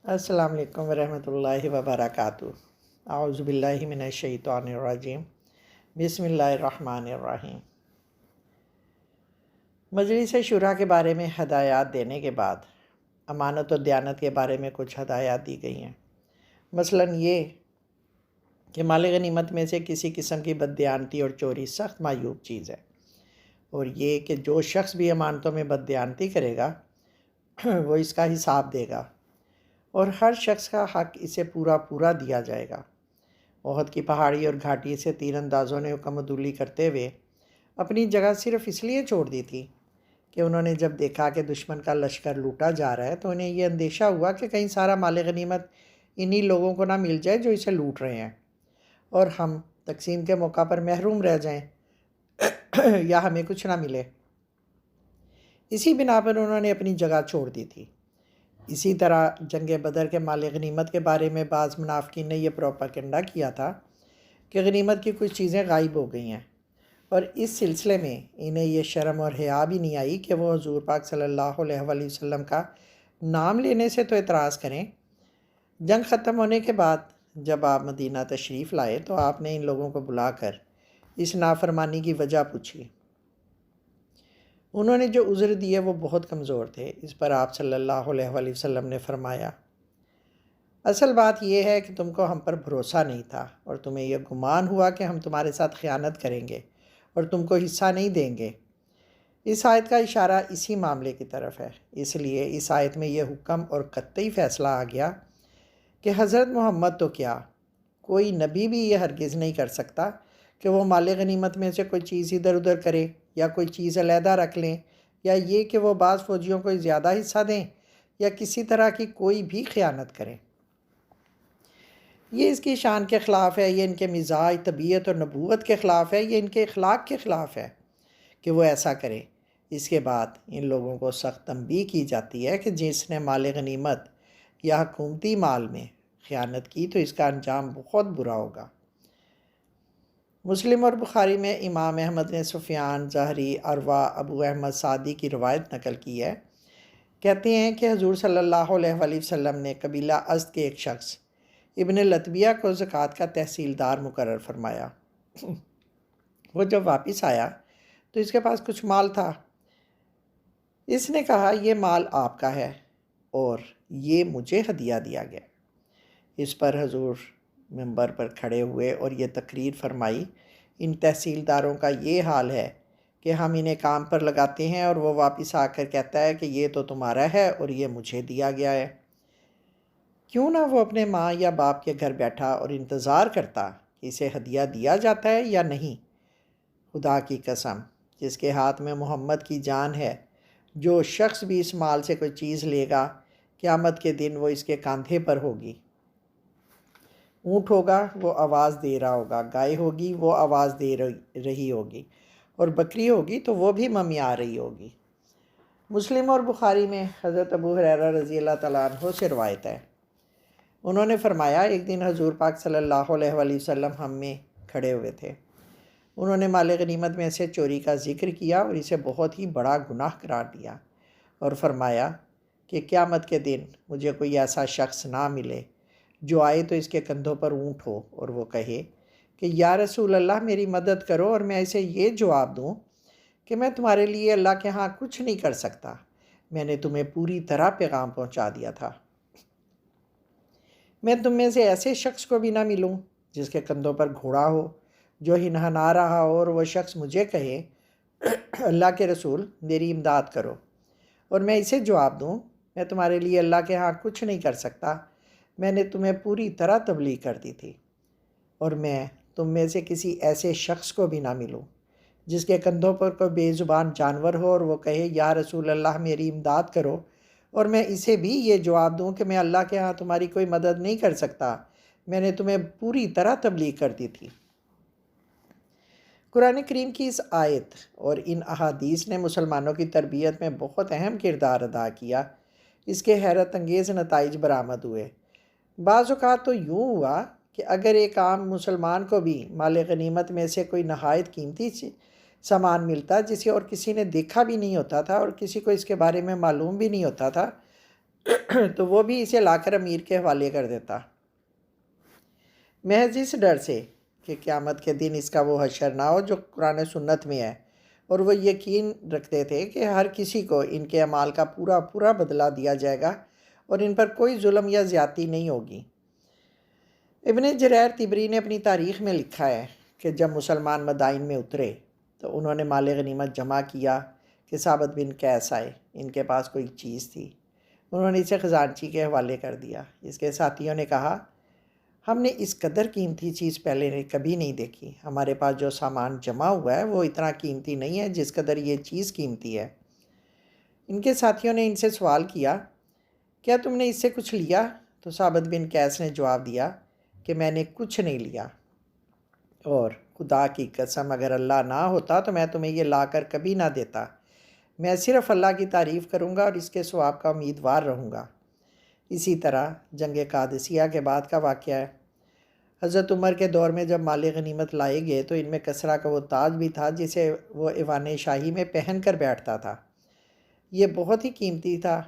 السلام علیکم ورحمۃ اللہ وبرکاتہ۔ اعوذ باللہ من الشیطان الرجیم، بسم اللہ الرحمن الرحیم۔ مجلس شورا کے بارے میں ہدایات دینے کے بعد امانت و دیانت کے بارے میں کچھ ہدایات دی گئی ہیں۔ مثلاً یہ کہ مال غنیمت میں سے کسی قسم کی بددیانتی اور چوری سخت معیوب چیز ہے، اور یہ کہ جو شخص بھی امانتوں میں بددیانتی کرے گا وہ اس کا حساب دے گا، اور ہر شخص کا حق اسے پورا دیا جائے گا۔ احد کی پہاڑی اور گھاٹی سے تیر اندازوں نے حکم عدولی کرتے ہوئے اپنی جگہ صرف اس لیے چھوڑ دی تھی کہ انہوں نے جب دیکھا کہ دشمن کا لشکر لوٹا جا رہا ہے تو انہیں یہ اندیشہ ہوا کہ کہیں سارا مال غنیمت انہی لوگوں کو نہ مل جائے جو اسے لوٹ رہے ہیں، اور ہم تقسیم کے موقع پر محروم رہ جائیں یا ہمیں کچھ نہ ملے۔ اسی بنا پر انہوں نے اپنی جگہ چھوڑ دی تھی۔ اسی طرح جنگ بدر کے مال غنیمت کے بارے میں بعض منافقین نے یہ پروپیگنڈا کیا تھا کہ غنیمت کی کچھ چیزیں غائب ہو گئی ہیں، اور اس سلسلے میں انہیں یہ شرم اور حیا بھی نہیں آئی کہ وہ حضور پاک صلی اللہ علیہ وآلہ وسلم کا نام لینے سے تو اعتراض کریں۔ جنگ ختم ہونے کے بعد جب آپ مدینہ تشریف لائے تو آپ نے ان لوگوں کو بلا کر اس نافرمانی کی وجہ پوچھی۔ انہوں نے جو عذر دیے وہ بہت کمزور تھے۔ اس پر آپ صلی اللہ علیہ وآلہ وسلم نے فرمایا، اصل بات یہ ہے کہ تم کو ہم پر بھروسہ نہیں تھا، اور تمہیں یہ گمان ہوا کہ ہم تمہارے ساتھ خیانت کریں گے اور تم کو حصہ نہیں دیں گے۔ اس آیت کا اشارہ اسی معاملے کی طرف ہے۔ اس لیے اس آیت میں یہ حکم اور قطعی فیصلہ آ گیا کہ حضرت محمد تو کیا، کوئی نبی بھی یہ ہرگز نہیں کر سکتا کہ وہ مال غنیمت میں سے کوئی چیز ادھر ادھر کرے یا کوئی چیز علیحدہ رکھ لیں، یا یہ کہ وہ بعض فوجیوں کو زیادہ حصہ دیں یا کسی طرح کی کوئی بھی خیانت کریں۔ یہ اس کی شان کے خلاف ہے، یہ ان کے مزاج، طبیعت اور نبوت کے خلاف ہے، یہ ان کے اخلاق کے خلاف ہے کہ وہ ایسا کرے۔ اس کے بعد ان لوگوں کو سخت تنبیہ کی جاتی ہے کہ جس نے مال غنیمت یا حکومتی مال میں خیانت کی تو اس کا انجام بہت برا ہوگا۔ مسلم اور بخاری میں امام احمد نے سفیان، زہری، عروہ، ابو احمد سعدی کی روایت نقل کی ہے۔ کہتے ہیں کہ حضور صلی اللہ علیہ وآلہ وسلم نے قبیلہ ازد کے ایک شخص ابن لطبیہ کو زکوٰۃ کا تحصیلدار مقرر فرمایا۔ وہ جب واپس آیا تو اس کے پاس کچھ مال تھا۔ اس نے کہا، یہ مال آپ کا ہے اور یہ مجھے ہدیہ دیا گیا۔ اس پر حضور منبر پر کھڑے ہوئے اور یہ تقریر فرمائی، ان تحصیلداروں کا یہ حال ہے کہ ہم انہیں کام پر لگاتے ہیں اور وہ واپس آ کر کہتا ہے کہ یہ تو تمہارا ہے اور یہ مجھے دیا گیا ہے۔ کیوں نہ وہ اپنے ماں یا باپ کے گھر بیٹھا اور انتظار کرتا کہ اسے ہدیہ دیا جاتا ہے یا نہیں۔ خدا کی قسم، جس کے ہاتھ میں محمد کی جان ہے، جو شخص بھی اس مال سے کوئی چیز لے گا، قیامت کے دن وہ اس کے کاندھے پر ہوگی۔ اونٹ ہوگا وہ آواز دے رہا ہوگا، گائے ہوگی وہ آواز دے رہی ہوگی، اور بکری ہوگی تو وہ بھی ممیاں رہی ہوگی۔ مسلم اور بخاری میں حضرت ابو ہریرہ رضی اللہ تعالیٰ عنہ سے روایت ہے، انہوں نے فرمایا، ایک دن حضور پاک صلی اللہ علیہ وآلہ وسلم ہم میں کھڑے ہوئے تھے۔ انہوں نے مال غنیمت میں سے چوری کا ذکر کیا اور اسے بہت ہی بڑا گناہ قرار دیا، اور فرمایا کہ قیامت کے دن مجھے کوئی ایسا شخص نہ ملے جو آئے تو اس کے کندھوں پر اونٹ ہو اور وہ کہے کہ یا رسول اللہ میری مدد کرو، اور میں اسے یہ جواب دوں کہ میں تمہارے لیے اللہ کے ہاں کچھ نہیں کر سکتا، میں نے تمہیں پوری طرح پیغام پہنچا دیا تھا۔ میں تم میں سے ایسے شخص کو بھی نہ ملوں جس کے کندھوں پر گھوڑا ہو جو ہنہنا رہا ہو، اور وہ شخص مجھے کہے اللہ کے رسول میری امداد کرو، اور میں اسے جواب دوں میں تمہارے لیے اللہ کے ہاں کچھ نہیں کر سکتا، میں نے تمہیں پوری طرح تبلیغ کر دی تھی۔ اور میں تم میں سے کسی ایسے شخص کو بھی نہ ملوں جس کے کندھوں پر کوئی بے زبان جانور ہو اور وہ کہے یا رسول اللہ میری امداد کرو، اور میں اسے بھی یہ جواب دوں کہ میں اللہ کے ہاں تمہاری کوئی مدد نہیں کر سکتا، میں نے تمہیں پوری طرح تبلیغ کر دی تھی۔ قرآن کریم کی اس آیت اور ان احادیث نے مسلمانوں کی تربیت میں بہت اہم کردار ادا کیا۔ اس کے حیرت انگیز نتائج برآمد ہوئے۔ بعض اوقات تو یوں ہوا کہ اگر ایک عام مسلمان کو بھی مال غنیمت میں سے کوئی نہایت قیمتی سامان ملتا جسے اور کسی نے دیکھا بھی نہیں ہوتا تھا اور کسی کو اس کے بارے میں معلوم بھی نہیں ہوتا تھا، تو وہ بھی اسے لا کر امیر کے حوالے کر دیتا، محض اس ڈر سے کہ قیامت کے دن اس کا وہ حشر نہ ہو جو قرآن سنت میں ہے، اور وہ یقین رکھتے تھے کہ ہر کسی کو ان کے اعمال کا پورا پورا بدلہ دیا جائے گا اور ان پر کوئی ظلم یا زیادتی نہیں ہوگی۔ ابن جریر طبری نے اپنی تاریخ میں لکھا ہے کہ جب مسلمان مدائن میں اترے تو انہوں نے مال غنیمت جمع کیا کہ ثابت بن قیس آئے، ان کے پاس کوئی چیز تھی، انہوں نے اسے خزانچی کے حوالے کر دیا۔ اس کے ساتھیوں نے کہا، ہم نے اس قدر قیمتی چیز پہلے کبھی نہیں دیکھی، ہمارے پاس جو سامان جمع ہوا ہے وہ اتنا قیمتی نہیں ہے جس قدر یہ چیز قیمتی ہے۔ ان کے ساتھیوں نے ان سے سوال کیا، کیا تم نے اس سے کچھ لیا؟ تو ثابت بن قیس نے جواب دیا کہ میں نے کچھ نہیں لیا، اور خدا کی قسم اگر اللہ نہ ہوتا تو میں تمہیں یہ لا کر کبھی نہ دیتا، میں صرف اللہ کی تعریف کروں گا اور اس کے ثواب کا امیدوار رہوں گا۔ اسی طرح جنگ قادسیہ کے بعد کا واقعہ ہے۔ حضرت عمر کے دور میں جب مال غنیمت لائے گئے تو ان میں کسریٰ کا وہ تاج بھی تھا جسے وہ ایوان شاہی میں پہن کر بیٹھتا تھا، یہ بہت ہی قیمتی تھا۔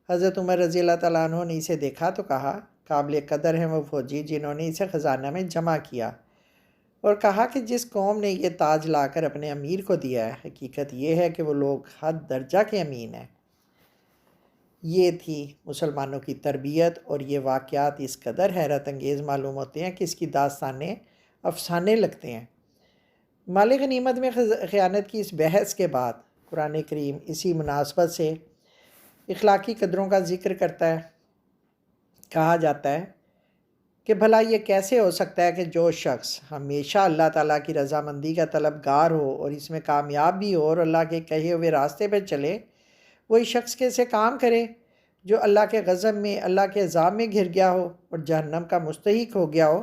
حضرت عمر رضی اللہ تعالیٰ عنہ نے اسے دیکھا تو کہا، قابل قدر ہیں وہ فوجی جنہوں نے اسے خزانہ میں جمع کیا، اور کہا کہ جس قوم نے یہ تاج لا کر اپنے امیر کو دیا ہے، حقیقت یہ ہے کہ وہ لوگ حد درجہ کے امین ہیں۔ یہ تھی مسلمانوں کی تربیت، اور یہ واقعات اس قدر حیرت انگیز معلوم ہوتے ہیں کہ اس کی داستانیں افسانے لگتے ہیں۔ مال غنیمت میں خیانت کی اس بحث کے بعد قرآن کریم اسی مناسبت سے اخلاقی قدروں کا ذکر کرتا ہے۔ کہا جاتا ہے کہ بھلا یہ کیسے ہو سکتا ہے کہ جو شخص ہمیشہ اللہ تعالیٰ کی رضامندی کا طلبگار ہو اور اس میں کامیاب بھی ہو اور اللہ کے کہے ہوئے راستے پہ چلے، وہی شخص کیسے کام کرے جو اللہ کے غضب میں، اللہ کے عذاب میں گھر گیا ہو اور جہنم کا مستحق ہو گیا ہو،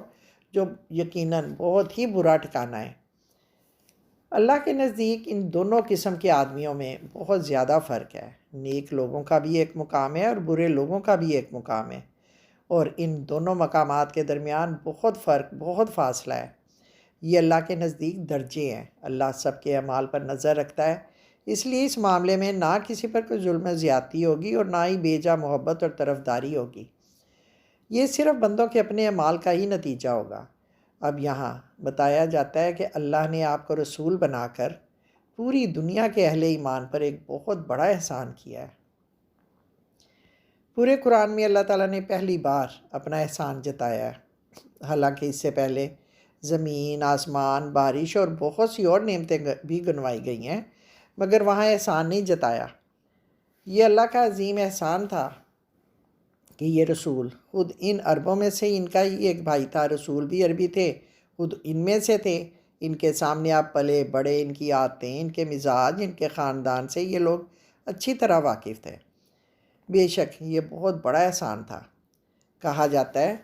جو یقیناً بہت ہی برا ٹھکانہ ہے۔ اللہ کے نزدیک ان دونوں قسم کے آدمیوں میں بہت زیادہ فرق ہے۔ نیک لوگوں کا بھی ایک مقام ہے اور برے لوگوں کا بھی ایک مقام ہے، اور ان دونوں مقامات کے درمیان بہت فرق، بہت فاصلہ ہے۔ یہ اللہ کے نزدیک درجے ہیں۔ اللہ سب کے اعمال پر نظر رکھتا ہے، اس لیے اس معاملے میں نہ کسی پر کوئی ظلم و زیادتی ہوگی اور نہ ہی بے جا محبت اور طرفداری ہوگی۔ یہ صرف بندوں کے اپنے اعمال کا ہی نتیجہ ہوگا۔ اب یہاں بتایا جاتا ہے کہ اللہ نے آپ کو رسول بنا کر پوری دنیا کے اہل ایمان پر ایک بہت بڑا احسان کیا ہے۔ پورے قرآن میں اللہ تعالیٰ نے پہلی بار اپنا احسان جتایا ہے، حالانکہ اس سے پہلے زمین، آسمان، بارش اور بہت سی اور نعمتیں بھی گنوائی گئی ہیں، مگر وہاں احسان نہیں جتایا۔ یہ اللہ کا عظیم احسان تھا کہ یہ رسول خود ان عربوں میں سے ان کا ہی ایک بھائی تھا، رسول بھی عربی تھے، خود ان میں سے تھے، ان کے سامنے آپ پلے بڑے، ان کی عادتیں، ان کے مزاج، ان کے خاندان سے یہ لوگ اچھی طرح واقف تھے۔ بے شک یہ بہت بڑا احسان تھا۔ کہا جاتا ہے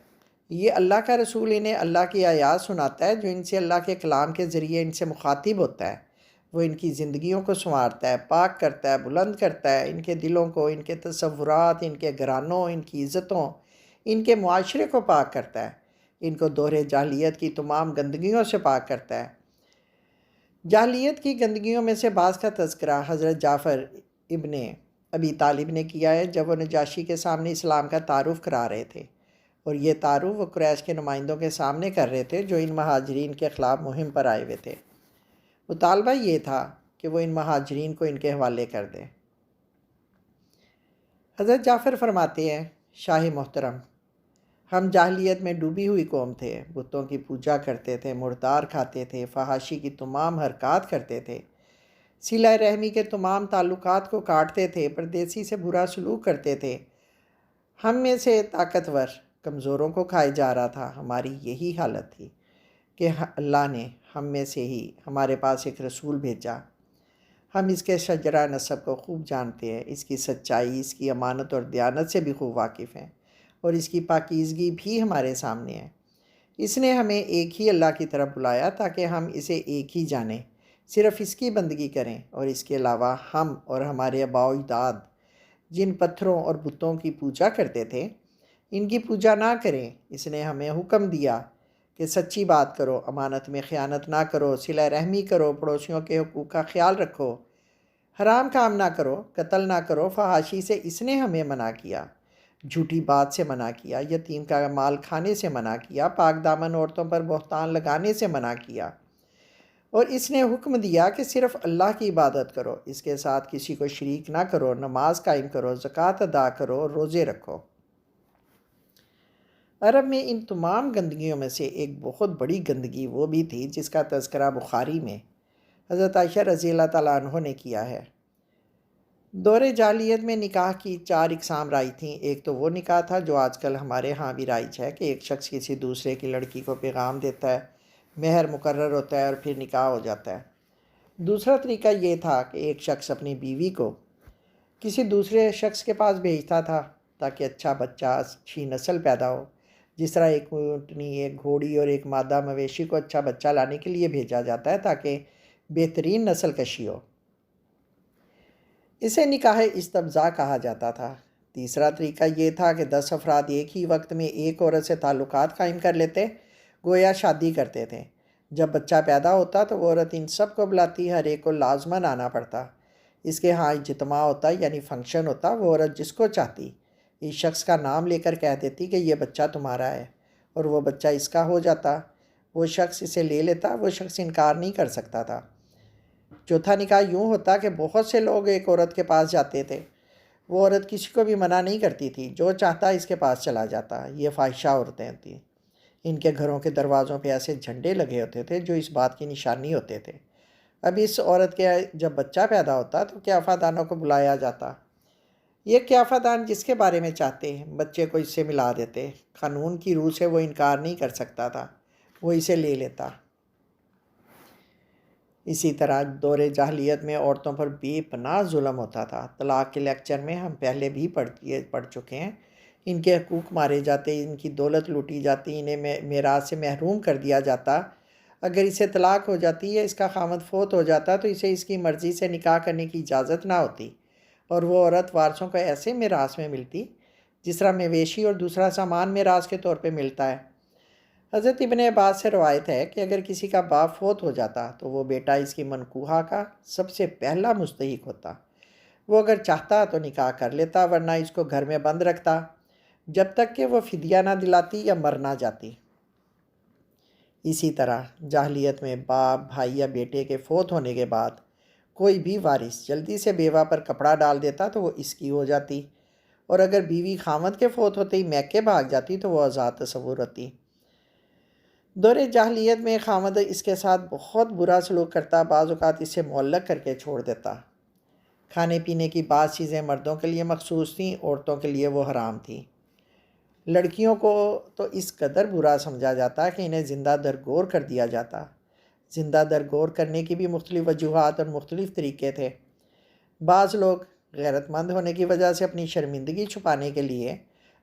یہ اللہ کا رسول انہیں اللہ کی آیات سناتا ہے جو ان سے اللہ کے کلام کے ذریعے ان سے مخاطب ہوتا ہے، وہ ان کی زندگیوں کو سنوارتا ہے، پاک کرتا ہے، بلند کرتا ہے، ان کے دلوں کو، ان کے تصورات، ان کے گھرانوں، ان کی عزتوں، ان کے معاشرے کو پاک کرتا ہے، ان کو دور جاہلیت کی تمام گندگیوں سے پاک کرتا ہے۔ جاہلیت کی گندگیوں میں سے بعض کا تذکرہ حضرت جعفر ابن ابی طالب نے کیا ہے جب وہ نجاشی کے سامنے اسلام کا تعارف کرا رہے تھے، اور یہ تعارف وہ قریش کے نمائندوں کے سامنے کر رہے تھے جو ان مہاجرین کے خلاف مہم پر آئے ہوئے تھے۔ مطالبہ یہ تھا کہ وہ ان مہاجرین کو ان کے حوالے کر دیں۔ حضرت جعفر فرماتے ہیں، شاہ محترم، ہم جاہلیت میں ڈوبی ہوئی قوم تھے، بتوں کی پوجا کرتے تھے، مردار کھاتے تھے، فحاشی کی تمام حرکات کرتے تھے، صلہ رحمی کے تمام تعلقات کو کاٹتے تھے، پردیسی سے برا سلوک کرتے تھے، ہم میں سے طاقتور کمزوروں کو کھائے جا رہا تھا۔ ہماری یہی حالت تھی کہ اللہ نے ہم میں سے ہی ہمارے پاس ایک رسول بھیجا۔ ہم اس کے شجرہ نسب کو خوب جانتے ہیں، اس کی سچائی، اس کی امانت اور دیانت سے بھی خوب واقف ہیں، اور اس کی پاکیزگی بھی ہمارے سامنے ہے۔ اس نے ہمیں ایک ہی اللہ کی طرف بلایا تاکہ ہم اسے ایک ہی جانیں، صرف اس کی بندگی کریں، اور اس کے علاوہ ہم اور ہمارے آباء و اجداد جن پتھروں اور بتوں کی پوجا کرتے تھے ان کی پوجا نہ کریں۔ اس نے ہمیں حکم دیا کہ سچی بات کرو، امانت میں خیانت نہ کرو، صلہ رحمی کرو، پڑوسیوں کے حقوق کا خیال رکھو، حرام کام نہ کرو، قتل نہ کرو، فحاشی سے اس نے ہمیں منع کیا۔ جھوٹی بات سے منع کیا، یتیم کا مال کھانے سے منع کیا، پاک دامن عورتوں پر بہتان لگانے سے منع کیا، اور اس نے حکم دیا کہ صرف اللہ کی عبادت کرو، اس کے ساتھ کسی کو شریک نہ کرو، نماز قائم کرو، زکوٰۃ ادا کرو، روزے رکھو۔ عرب میں ان تمام گندگیوں میں سے ایک بہت بڑی گندگی وہ بھی تھی جس کا تذکرہ بخاری میں حضرت عائشہ رضی اللہ تعالیٰ عنہ نے کیا ہے۔ دور جاہلیت میں نکاح کی 4 اقسام رائج تھیں۔ ایک تو وہ نکاح تھا جو آج کل ہمارے ہاں بھی رائج ہے کہ ایک شخص کسی دوسرے کی لڑکی کو پیغام دیتا ہے، مہر مقرر ہوتا ہے اور پھر نکاح ہو جاتا ہے۔ دوسرا طریقہ یہ تھا کہ ایک شخص اپنی بیوی کو کسی دوسرے شخص کے پاس بھیجتا تھا تاکہ اچھا بچہ، اچھی نسل پیدا ہو، جس طرح ایک اونٹنی، ایک گھوڑی اور ایک مادہ مویشی کو اچھا بچہ لانے کے لیے بھیجا جاتا ہے تاکہ بہترین نسل کشی ہو۔ اسے نکاح استبضاء کہا جاتا تھا۔ تیسرا طریقہ یہ تھا کہ 10 افراد ایک ہی وقت میں ایک عورت سے تعلقات قائم کر لیتے، گویا شادی کرتے تھے۔ جب بچہ پیدا ہوتا تو وہ عورت ان سب کو بلاتی، ہر ایک کو لازماً آنا پڑتا۔ اس کے ہاں اجتماع ہوتا، یعنی فنکشن ہوتا، وہ عورت جس کو چاہتی اس شخص کا نام لے کر کہہ دیتی کہ یہ بچہ تمہارا ہے، اور وہ بچہ اس کا ہو جاتا۔ وہ شخص اسے لے لیتا، وہ شخص انکار نہیں کر سکتا تھا۔ چوتھا نکاح یوں ہوتا کہ بہت سے لوگ ایک عورت کے پاس جاتے تھے، وہ عورت کسی کو بھی منع نہیں کرتی تھی، جو چاہتا اس کے پاس چلا جاتا۔ یہ فاحشہ عورتیں تھیں۔ ان کے گھروں کے دروازوں پہ ایسے جھنڈے لگے ہوتے تھے جو اس بات کی نشانی ہوتے تھے۔ اب اس عورت کے جب بچہ پیدا ہوتا تو قیافہ دانوں کو بلایا جاتا۔ یہ قیافہ دان جس کے بارے میں چاہتے بچے کو اس سے ملا دیتے۔ قانون کی روح سے وہ انکار نہیں کر سکتا تھا، وہ اسے لے لیتا۔ اسی طرح دور جاہلیت میں عورتوں پر بے پناہ ظلم ہوتا تھا۔ طلاق کے لیکچر میں ہم پہلے بھی پڑھ چکے ہیں۔ ان کے حقوق مارے جاتے، ان کی دولت لوٹی جاتی، انہیں میراث سے محروم کر دیا جاتا۔ اگر اسے طلاق ہو جاتی یا اس کا خامد فوت ہو جاتا تو اسے اس کی مرضی سے نکاح کرنے کی اجازت نہ ہوتی، اور وہ عورت وارثوں کو ایسے میراث میں ملتی جس طرح مویشی اور دوسرا سامان میراث کے طور پہ ملتا ہے۔ حضرت ابن عباس سے روایت ہے کہ اگر کسی کا باپ فوت ہو جاتا تو وہ بیٹا اس کی منکوحہ کا سب سے پہلا مستحق ہوتا۔ وہ اگر چاہتا تو نکاح کر لیتا، ورنہ اس کو گھر میں بند رکھتا جب تک کہ وہ فدیہ نہ دلاتی یا مر نہ جاتی۔ اسی طرح جاہلیت میں باپ، بھائی یا بیٹے کے فوت ہونے کے بعد کوئی بھی وارث جلدی سے بیوہ پر کپڑا ڈال دیتا تو وہ اس کی ہو جاتی، اور اگر بیوی خامد کے فوت ہوتے ہی میکے بھاگ جاتی تو وہ آزاد تصور ہوتی۔ دور جاہلیت میں خامد اس کے ساتھ بہت برا سلوک کرتا، بعض اوقات اسے معلق کر کے چھوڑ دیتا۔ کھانے پینے کی بعض چیزیں مردوں کے لیے مخصوص تھیں، عورتوں کے لیے وہ حرام تھیں۔ لڑکیوں کو تو اس قدر برا سمجھا جاتا کہ انہیں زندہ درگور کر دیا جاتا۔ زندہ درگور کرنے کی بھی مختلف وجوہات اور مختلف طریقے تھے۔ بعض لوگ غیرت مند ہونے کی وجہ سے اپنی شرمندگی چھپانے کے لیے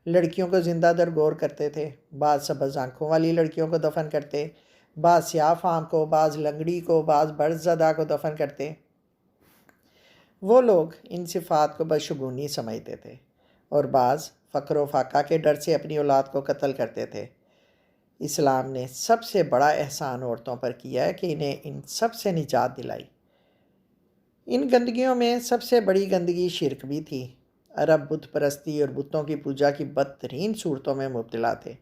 لڑکیوں کو زندہ درگور کرتے تھے۔ بعض سبز آنکھوں والی لڑکیوں کو دفن کرتے، بعض سیاہ فام کو، بعض لنگڑی کو، بعض برز زدہ کو دفن کرتے۔ وہ لوگ ان صفات کو بدشگونی سمجھتے تھے، اور بعض فقر و فاقہ کے ڈر سے اپنی اولاد کو قتل کرتے تھے۔ اسلام نے سب سے بڑا احسان عورتوں پر کیا ہے کہ انہیں ان سب سے نجات دلائی۔ ان گندگیوں میں سب سے بڑی گندگی شرک بھی تھی۔ عرب بت پرستی اور بتوں کی پوجا کی بدترین صورتوں میں مبتلا تھے۔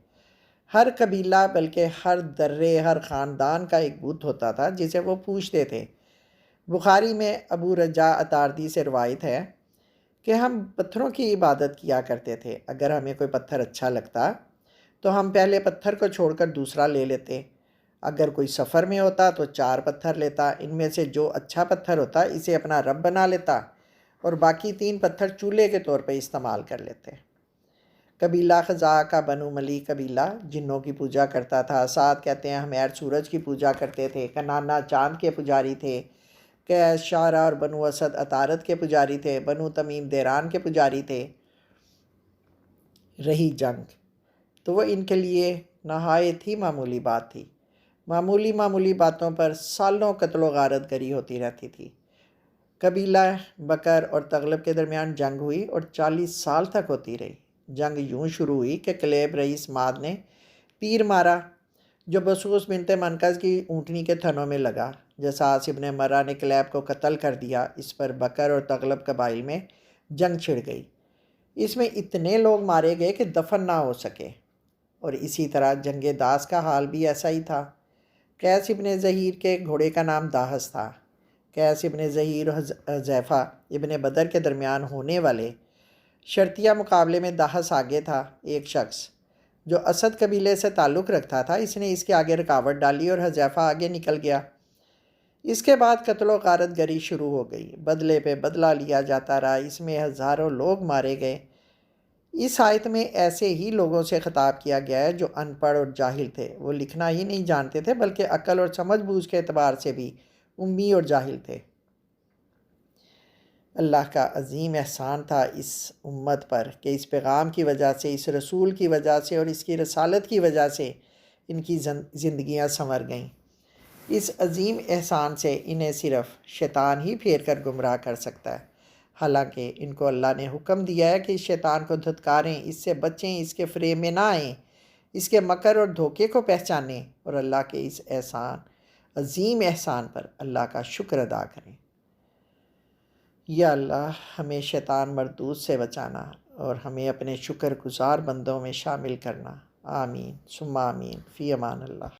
ہر قبیلہ بلکہ ہر درے، ہر خاندان کا ایک بت ہوتا تھا جسے وہ پوجتے تھے۔ بخاری میں ابو رجاء اتاردی سے روایت ہے کہ ہم پتھروں کی عبادت کیا کرتے تھے۔ اگر ہمیں کوئی پتھر اچھا لگتا تو ہم پہلے پتھر کو چھوڑ کر دوسرا لے لیتے۔ اگر کوئی سفر میں ہوتا تو 4 پتھر لیتا، ان میں سے جو اچھا پتھر ہوتا اسے اپنا رب بنا لیتا، اور باقی 3 پتھر چولہے کے طور پہ استعمال کر لیتے۔ قبیلہ خزاعہ کا بنو ملی قبیلہ جنوں کی پوجا کرتا تھا۔ سعد کہتے ہیں ہمیر سورج کی پوجا کرتے تھے۔ کنانا چاند کے پجاری تھے۔ قیس، شعرا اور بنو اسد عطارد کے پجاری تھے۔ بنو تمیم دیران کے پجاری تھے۔ رہی جنگ تو وہ ان کے لیے نہایت ہی معمولی بات تھی۔ معمولی باتوں پر سالوں قتل و غارت گری ہوتی رہتی تھی۔ قبیلہ بکر اور تغلب کے درمیان جنگ ہوئی اور 40 سال تک ہوتی رہی۔ جنگ یوں شروع ہوئی کہ کلیب رئیس ماد نے تیر مارا جو بسوس بنت منقذ کی اونٹنی کے تھنوں میں لگا۔ جساس ابن مرہ نے کلیب کو قتل کر دیا۔ اس پر بکر اور تغلب قبائل میں جنگ چھڑ گئی۔ اس میں اتنے لوگ مارے گئے کہ دفن نہ ہو سکے۔ اور اسی طرح جنگ داس کا حال بھی ایسا ہی تھا۔ قیس ابن ظہیر کے گھوڑے کا نام داہس تھا۔ قیس ابن ظہیر اور حذیفہ ابن بدر کے درمیان ہونے والے شرطیہ مقابلے میں داہس آگے تھا۔ ایک شخص جو اسد قبیلے سے تعلق رکھتا تھا، اس نے اس کے آگے رکاوٹ ڈالی اور حذیفہ آگے نکل گیا۔ اس کے بعد قتل و غارت گری شروع ہو گئی، بدلے پہ بدلہ لیا جاتا رہا، اس میں ہزاروں لوگ مارے گئے۔ اس آیت میں ایسے ہی لوگوں سے خطاب کیا گیا ہے جو ان پڑھ اور جاہل تھے، وہ لکھنا ہی نہیں جانتے تھے بلکہ عقل اور سمجھ بوجھ کے اعتبار سے بھی امی اور جاہل تھے۔ اللہ کا عظیم احسان تھا اس امت پر کہ اس پیغام کی وجہ سے، اس رسول کی وجہ سے اور اس کی رسالت کی وجہ سے ان کی زندگیاں سنور گئیں۔ اس عظیم احسان سے انہیں صرف شیطان ہی پھیر کر گمراہ کر سکتا ہے، حالانکہ ان کو اللہ نے حکم دیا ہے کہ اس شیطان کو دھتکاریں، اس سے بچیں، اس کے فریب میں نہ آئیں، اس کے مکر اور دھوکے کو پہچانیں اور اللہ کے اس عظیم احسان پر اللہ کا شکر ادا کریں۔ یا اللہ، ہمیں شیطان مردود سے بچانا اور ہمیں اپنے شکر گزار بندوں میں شامل کرنا۔ آمین ثم آمین، فی امان اللہ۔